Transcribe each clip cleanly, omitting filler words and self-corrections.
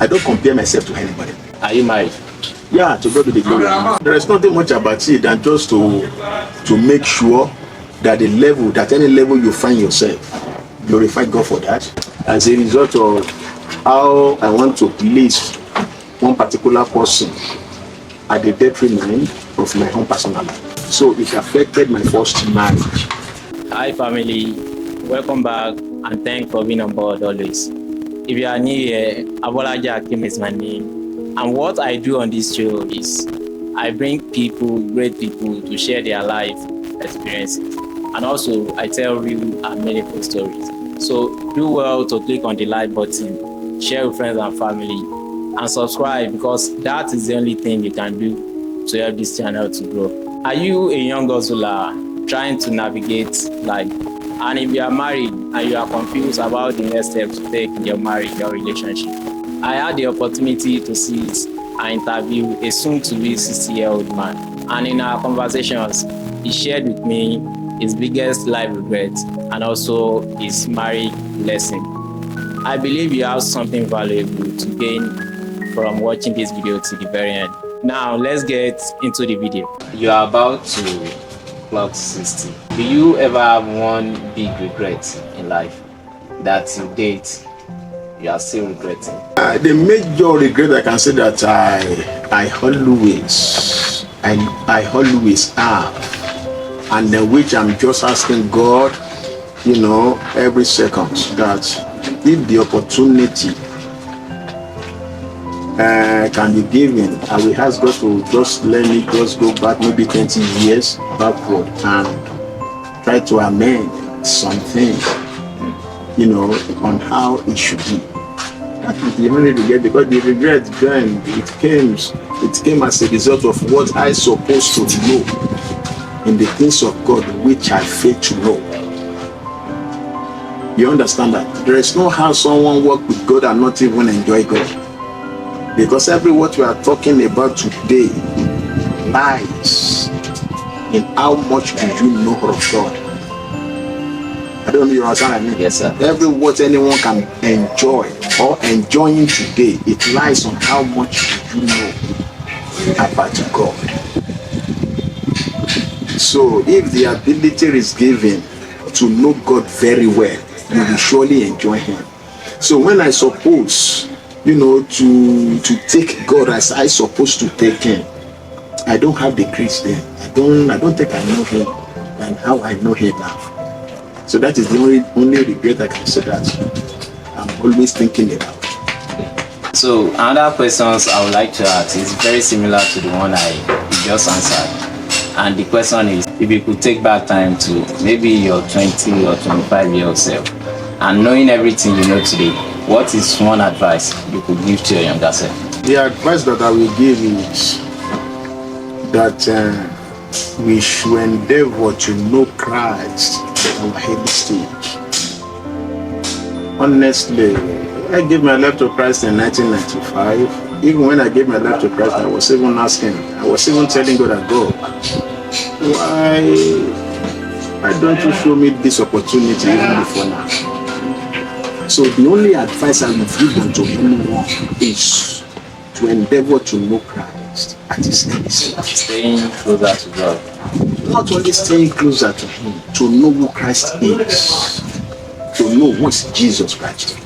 I don't compare myself to anybody. Are you married? Yeah, to God be the glory. There is nothing much about it than just to make sure that at any level you find yourself, glorify God for that. As a result of how I want to please one particular person at the detriment of my own personal life. So it affected my first marriage. Hi family, welcome back and thanks for being on board always. If you are new here, Abolaji Akim is my name, and what I do on this show is I bring great people to share their life experiences, and also I tell real and meaningful stories. So do well to click on the like button, share with friends and family, and subscribe because that is the only thing you can do to help this channel to grow. Are you a young hustler trying to navigate life? And if you are married and you are confused about the next steps to take in your marriage or relationship, I had the opportunity to sit and interview a soon-to-be 60-year-old man. And in our conversations, he shared with me his biggest life regrets and also his marriage lesson. I believe you have something valuable to gain from watching this video to the very end. Now, let's get into the video. You are about to clock 60. Do you ever have one big regret in life that to date you are still regretting? The major regret I can say that I always have, and which I'm just asking God, every second, that if the opportunity can be given, I will ask God to just let me just go back maybe 20 years backward and try to amend something, on how it should be. That is the only regret, because the regret then it came as a result of what I supposed to know in the things of God which I failed to know. You understand that? There is no how someone work with God and not even enjoy God. Because every what we are talking about today lies in how much do you know of God. I don't know you understand what I mean? Yes, sir. Every what anyone can enjoy or enjoying today, it lies on how much do you know about God. So if the ability is given to know God very well, you will surely enjoy Him. So when I suppose to take God as I supposed to take Him, I don't have the grace then. I don't think I know Him and how I know Him now. So that is the only regret I can say that I'm always thinking about. So another questions I would like to ask is very similar to the one I just answered. And the question is, if you could take back time to maybe your 20 or 25-year-old self, and knowing everything you know today, what is one advice you could give to your younger self? The advice that I will give is that we should endeavor to know Christ at our early stage. Honestly, I gave my life to Christ in 1995. Even when I gave my life to Christ, I was even telling God that, God, why don't you show me this opportunity even before now? So the only advice I will give to anyone is to endeavor to know Christ at His early stage. Staying closer to God. Not only staying closer to Him, to know who Christ is, to know who is Jesus Christ,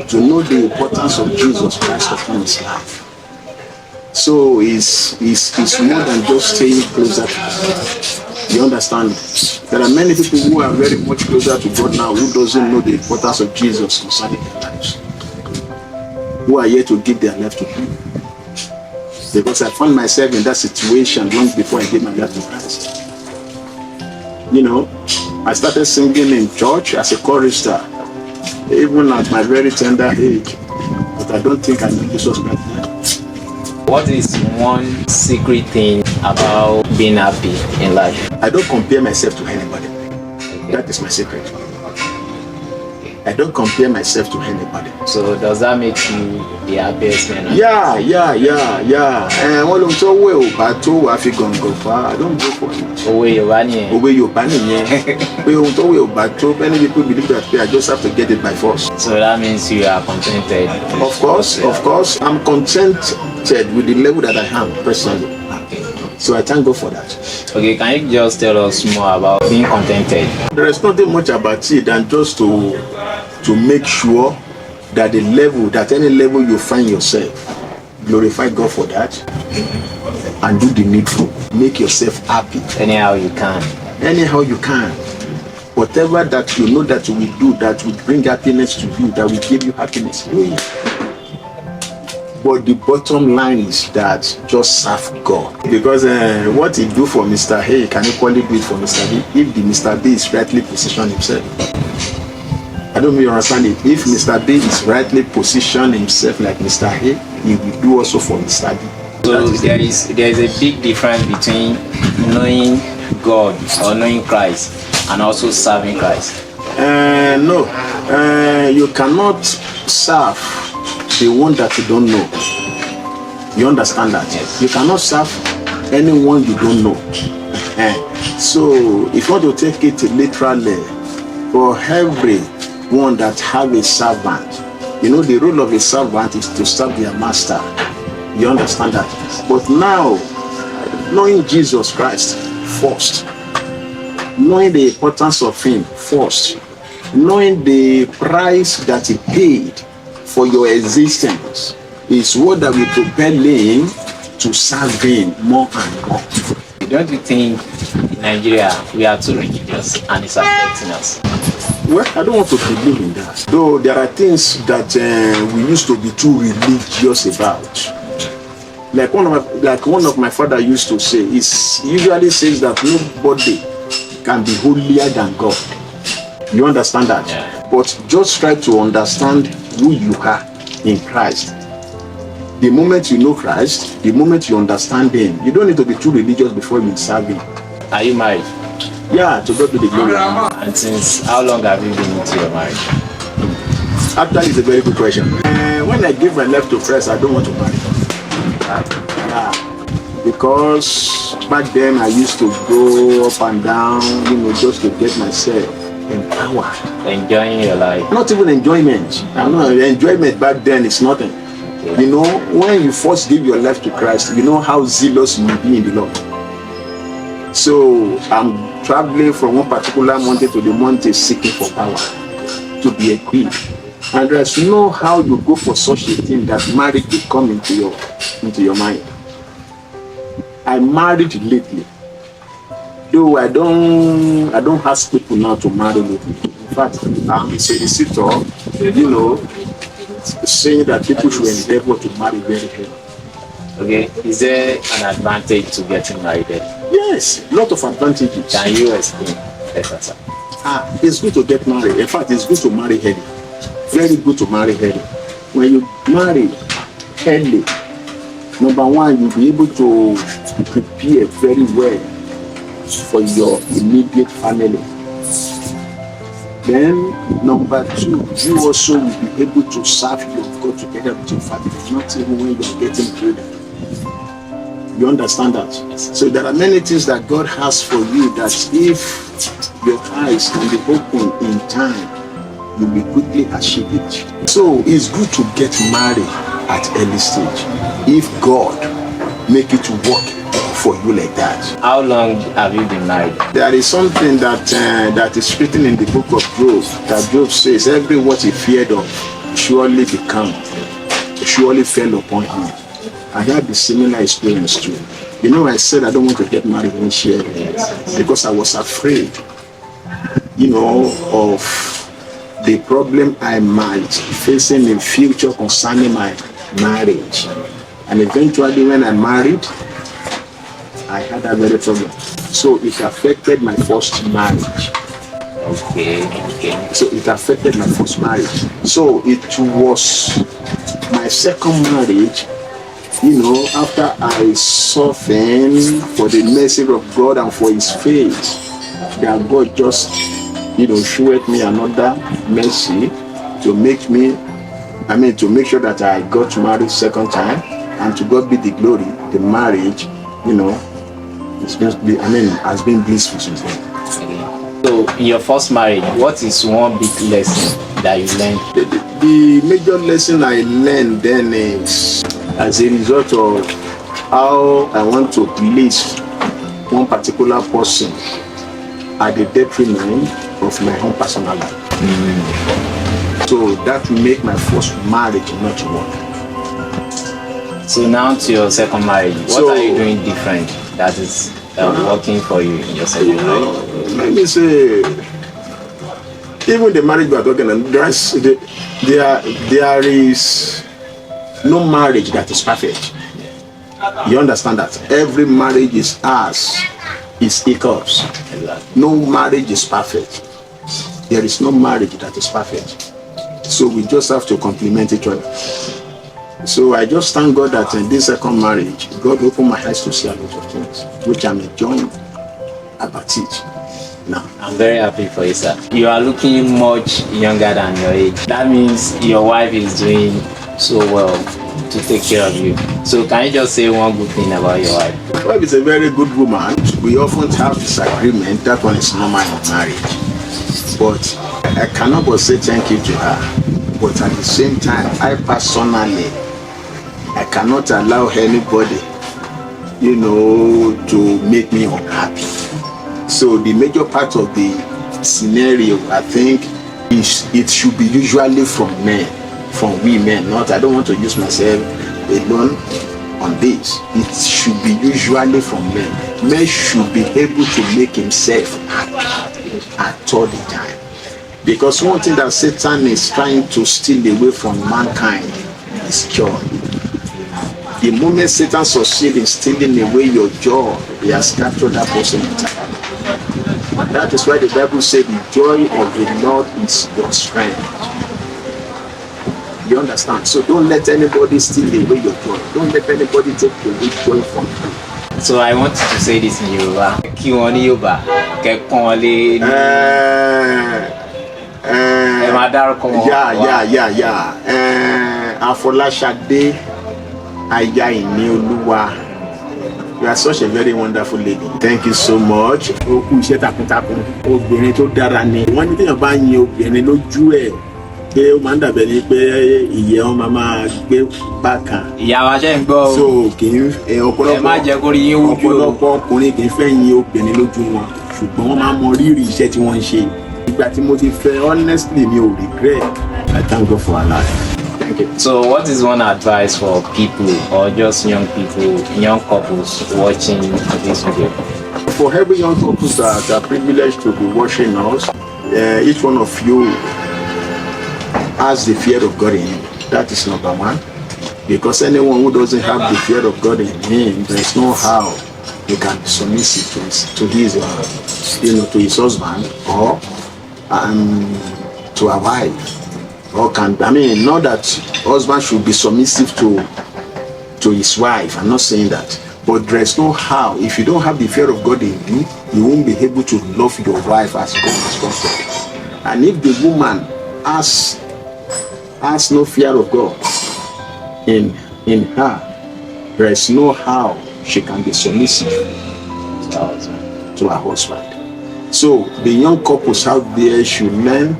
to know the importance of Jesus Christ upon His life. So it's more than just staying closer to God. You understand? There are many people who are very much closer to God now who doesn't know the importance of Jesus concerning their lives, who are yet to give their life to Him. Because I found myself in that situation long before I gave my life to Christ. I started singing in church as a chorister, even at my very tender age. But I don't think I knew Jesus back then. What is one secret thing about being happy in life? I don't compare myself to anybody. That is my secret. I don't compare myself to anybody. So does that make you the happiest man? Yeah. Wọ́n lóhun tó wé ò bá tó wàá fi gàngàn fà. I don't go for it. Òwe Yorùbá nìyẹn. Òwe Yorùbá nìyẹn. Pé ohun tó wé ò bá tó, many people believe that I just have to get it by force. So that means you are contented. Of course, I'm contented with the level that I am personally. Okay. So I thank God for that. Okay, can you just tell us more about being contented? There is nothing much about it than just to make sure that the level, that any level you find yourself, glorify God for that and do the needful. Make yourself happy. Anyhow you can. Whatever that you know that you will do that will bring happiness to you, that will give you happiness, do it. But the bottom line is that just serve God. Because what he do for Mr. A can equally do it for Mr. B if the Mr. B is rightly positioned himself. I don't really understand it. If Mr. B is rightly positioned himself like Mr. A, he will do also for Mr. B. So there is a big difference between knowing God or knowing Christ and also serving Christ. No, you cannot serve the one that you don't know. You understand that? Yes. You cannot serve anyone you don't know. So if you want to take it literally, for everyone that have a servant, you know the role of a servant is to serve their master. You understand that? But now, knowing Jesus Christ first, knowing the importance of him first, knowing the price that he paid for your existence is what that will propel him to serve him more and more. Don't you think in Nigeria we are too religious and it's affecting us? Well, I don't want to believe in that. Though there are things that we used to be too religious about. Like one of my father used to say, he usually says that nobody can be holier than God. You understand that? Yeah. But just try to understand who you are in Christ. The moment you know Christ, the moment you understand him, you don't need to be too religious before you serve him. Are you married? Yeah, to God be the glory. And since how long have you been into your marriage? Actually, it's a very good question. When I give my life to Christ, I don't want to marry. Because back then I used to go up and down, just to get myself empowered. Enjoying your life. Not even enjoyment. Enjoyment back then is nothing. Okay. When you first give your life to Christ, you know how zealous you will be in the Lord. So I'm traveling from one particular mountain to the mountain seeking for power to be equipped. And there's no how you go for such a thing that marriage will come into your mind. I married lately. Though I don't ask people now to marry lately. In fact, I'm a solicitor, saying that people should endeavor to marry very early. Okay, is there an advantage to getting married early? Yes, a lot of advantages. Can you explain better, sir? It's good to get married. In fact, it's good to marry early. Very good to marry early. When you marry early, number one, you'll be able to prepare very well for your immediate family. Then, number two, you also will be able to serve your God together with your family, not even when you are getting older. You understand that? Yes. So there are many things that God has for you that if your eyes can be open in time, you will quickly achieve it. So it's good to get married at early stage if God make it work for you like that. How long have you been married? There is something that is written in the book of Job, that Job says every what he feared of surely surely fell upon him. I had the similar experience too. I said I don't want to get married this year because I was afraid, of the problem I might facing in future concerning my marriage. And eventually when I married, I had that very problem. So it affected my first marriage. Okay. So it affected my first marriage. So it was my second marriage, after I softened for the mercy of God and for his faith, that God just showed me another mercy to make sure that I got married second time, and to God be the glory. The marriage, has been blissful since then. So, in your first marriage, what is one big lesson that you learned? The major lesson I learned then is as a result of how I want to please one particular person at the detriment of my own personal life. So that will make my first marriage not work. So now to your second marriage, what are you doing different that is working for you in your second marriage? Let me say, even the marriage we are talking about, there is no marriage that is perfect. You understand that? Every marriage is hiccups. No marriage is perfect. There is no marriage that is perfect. So we just have to complement each other. So I just thank God that in this second marriage, God opened my eyes to see a lot of things, which I'm enjoying about it now. I'm very happy for you, sir. You are looking much younger than your age. That means your wife is doing so well to take care of you. So can you just say one good thing about your wife? My wife is a very good woman. We often have disagreement. That one is normal in marriage. But I cannot but say thank you to her. But at the same time, I personally, I cannot allow anybody, to make me unhappy. So the major part of the scenario, I think, is it should be usually from men, from women. I don't want to use myself alone on this. It should be usually from men. Men should be able to make himself happy at all the time. Because one thing that Satan is trying to steal away from mankind is joy. The moment Satan succeeds in stealing away your joy, he has captured that person entirely. That is why the Bible said the joy of the Lord is your strength. You understand? So don't let anybody steal away your joy. Don't let anybody take away joy from you. So I want to say this in Yoruba. Afolashade Aya Inioluwa. You are such a very wonderful lady. Thank you so much. Iṣẹ́ takuntakun. Obìnrin tó dára ni. Wọ́n ní téèyàn bá yin obìnrin lójú ẹ̀ pé ó máa ń dàbẹ̀ ni pé ìyẹ́ wọn máa gbé bákan. Ìyá wa ṣe ń gbọ́ o. So kì í ọ̀pọ̀lọpọ̀. Ẹ má jẹ́ kó rí yín wú jù o. Ọ̀pọ̀lọpọ̀ ọkùnrin kì í fẹ́ yin obìnrin lójú wọn. Ṣùgbọ́n wọ́n máa mọ rírì iṣẹ́ tí wọ́n ń ṣe. Ìgbà tí mo ti fẹ́, honestly mi ò regret. I thank God for her life. So what is one advice for people or just young people, young couples watching this video? For every young couples that are privileged to be watching us, each one of you has the fear of God in him. That is number one. Because anyone who doesn't have the fear of God in him, there is no how he can be submissive to his husband or to a wife. Not that husband should be submissive to his wife. I'm not saying that. But there's no how. If you don't have the fear of God in you, you won't be able to love your wife as God has wanted. And if the woman has no fear of God in her, there's no how she can be submissive to her husband. So the young couples out there should learn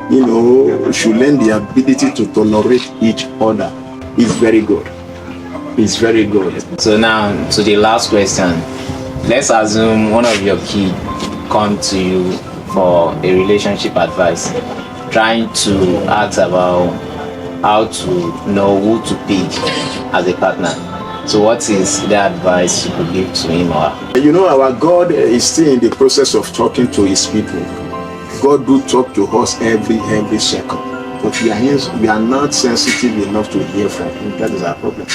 the ability to tolerate each other. It's very good. It's very good. So now to the last question. Let's assume one of your kids come to you for a relationship advice, trying to ask about how to know who to pick as a partner. So what is the advice you could give to him or her? Our God is still in the process of talking to his people. God do talk to us every second, but we are not sensitive enough to hear from him. That is our problem.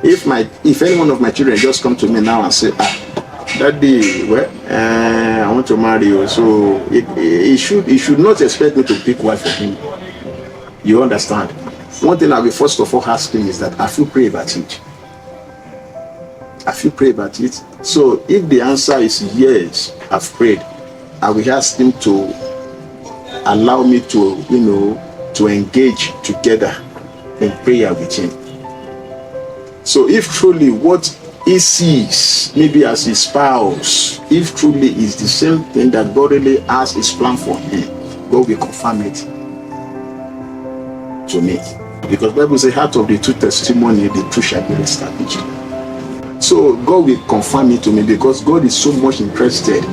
If any one of my children just come to me now and say, Daddy, I want to marry you, so he should not expect me to pick wife for him. You understand? One thing I will first of all ask him is that have you prayed about it? Have you prayed about it? So if the answer is yes, I've prayed, I will ask him to allow me to, to engage together in prayer with him. So if truly what he sees, maybe as his spouse, if truly is the same thing that God really has his plan for him, God will confirm it to me. Because the Bible says, out of the two testimony, the truth shall be established. So God will confirm it to me because God is so much interested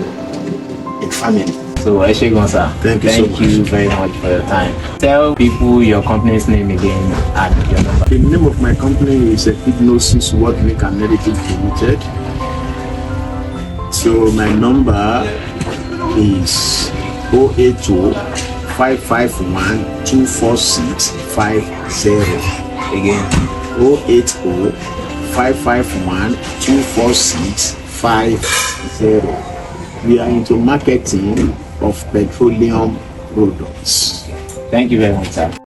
in family. So Eshegon sir, Thank you very much for your time. Tell people your company's name again and your number. The name of my company is Hypnosis World Link and Narrative Limited. So my number is 082 551 24650. Again, 080 551 24650. We are into marketing of petroleum products. thank you very much, sir.